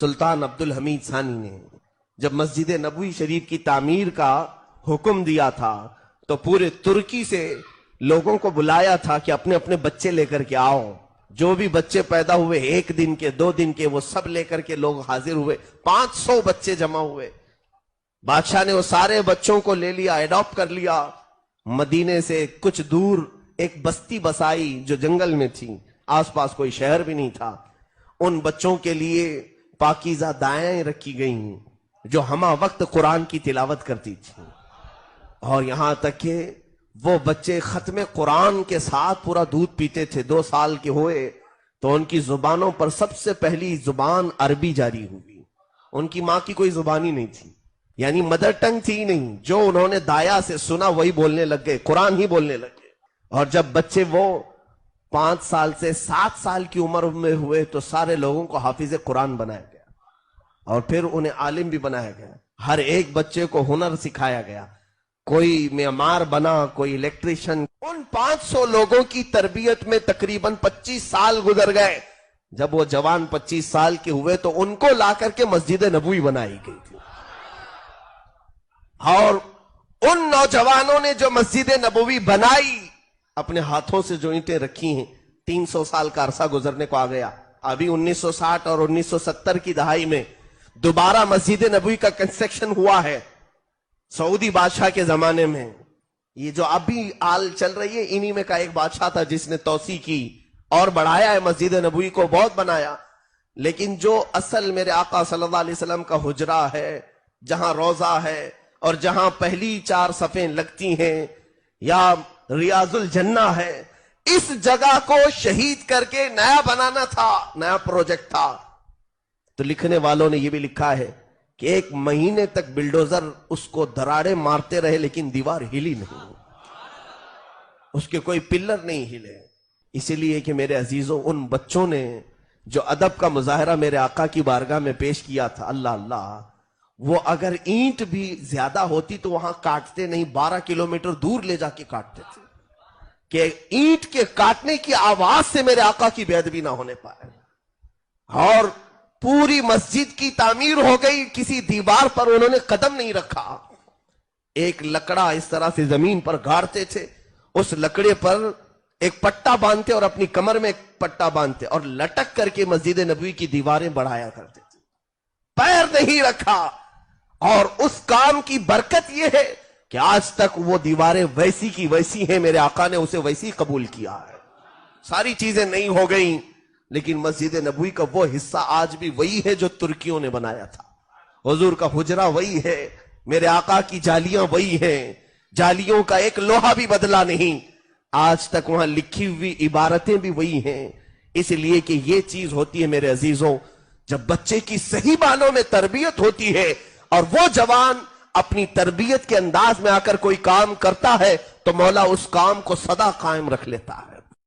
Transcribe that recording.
سلطان عبدالحمید ثانی نے جب مسجد نبوی شریف کی تعمیر کا حکم دیا تھا تو پورے ترکی سے لوگوں کو بلایا تھا کہ اپنے اپنے بچے لے کر کے آؤ. جو بھی بچے پیدا ہوئے 1 دن کے 2 دن کے وہ سب لے کر کے لوگ حاضر ہوئے. 500 بچے جمع ہوئے. بادشاہ نے وہ سارے بچوں کو لے لیا, ایڈاپٹ کر لیا. مدینے سے کچھ دور ایک بستی بسائی جو جنگل میں تھی, آس پاس کوئی شہر بھی نہیں تھا. ان بچوں کے لیے پاکیزہ دائیں رکھی گئیں جو ہمہ وقت قرآن کی تلاوت کرتی تھی, اور یہاں تک کہ وہ بچے ختم قرآن کے ساتھ پورا دودھ پیتے تھے. 2 سال کے ہوئے تو ان کی زبانوں پر سب سے پہلی زبان عربی جاری ہوئی. ان کی ماں کی کوئی زبان ہی نہیں تھی, یعنی مدر ٹنگ تھی نہیں. جو انہوں نے دایا سے سنا وہی بولنے لگ گئے, قرآن ہی بولنے لگ گئے. اور جب بچے وہ 5 سال سے 7 سال کی عمر میں ہوئے تو سارے لوگوں کو حافظ قرآن بنایا گیا, اور پھر انہیں عالم بھی بنایا گیا. ہر ایک بچے کو ہنر سکھایا گیا. کوئی معمار بنا, کوئی الیکٹریشن. ان 500 لوگوں کی تربیت میں تقریباً 25 سال گزر گئے. جب وہ جوان 25 سال کے ہوئے تو ان کو لا کر کے مسجد نبوی بنائی گئی تھی. اور ان نوجوانوں نے جو مسجد نبوی بنائی, اپنے ہاتھوں سے جو اینٹیں رکھی ہیں, 300 سال کا عرصہ گزرنے کو آ گیا. ابھی 1960 اور 1970 کی دہائی میں دوبارہ مسجد نبوی کا کنسٹرکشن ہوا ہے سعودی بادشاہ کے زمانے میں. یہ جو ابھی آل چل رہی ہے انہی میں کا ایک بادشاہ تھا جس نے توسیع کی اور بڑھایا ہے مسجد نبوی کو, بہت بنایا. لیکن جو اصل میرے آقا صلی اللہ علیہ وسلم کا حجرہ ہے, جہاں روضہ ہے اور جہاں پہلی 4 صفیں لگتی ہیں, یا ریاض الجنہ ہے, اس جگہ کو شہید کر کے نیا بنانا تھا, نیا پروجیکٹ تھا. تو لکھنے والوں نے یہ بھی لکھا ہے کہ 1 مہینے تک بلڈوزر اس کو دراڑے مارتے رہے لیکن دیوار ہلی نہیں, اس کے کوئی پلر نہیں ہلے. اسی لیے کہ میرے عزیزوں, ان بچوں نے جو ادب کا مظاہرہ میرے آقا کی بارگاہ میں پیش کیا تھا, اللہ اللہ, وہ اگر اینٹ بھی زیادہ ہوتی تو وہاں کاٹتے نہیں, 12 کلومیٹر دور لے جا کے کاٹتے تھے کہ اینٹ کے کاٹنے کی آواز سے میرے آقا کی بے ادبی نہ ہونے پائے. اور پوری مسجد کی تعمیر ہو گئی, کسی دیوار پر انہوں نے قدم نہیں رکھا. ایک لکڑا اس طرح سے زمین پر گاڑتے تھے, اس لکڑے پر ایک پٹا باندھتے اور اپنی کمر میں ایک پٹا باندھتے اور لٹک کر کے مسجد نبوی کی دیواریں بڑھایا کرتے تھے. پیر نہیں رکھا. اور اس کام کی برکت یہ ہے کہ آج تک وہ دیواریں ویسی کی ویسی ہیں, میرے آقا نے اسے ویسی قبول کیا ہے. ساری چیزیں نہیں ہو گئیں لیکن مسجد نبوی کا وہ حصہ آج بھی وہی ہے جو ترکیوں نے بنایا تھا. حضور کا حجرہ وہی ہے, میرے آقا کی جالیاں وہی ہیں, جالیوں کا ایک لوہا بھی بدلا نہیں. آج تک وہاں لکھی ہوئی عبارتیں بھی وہی ہیں. اس لیے کہ یہ چیز ہوتی ہے میرے عزیزوں, جب بچے کی صحیح معنوں میں تربیت ہوتی ہے اور وہ جوان اپنی تربیت کے انداز میں آ کر کوئی کام کرتا ہے تو مولا اس کام کو سدا قائم رکھ لیتا ہے.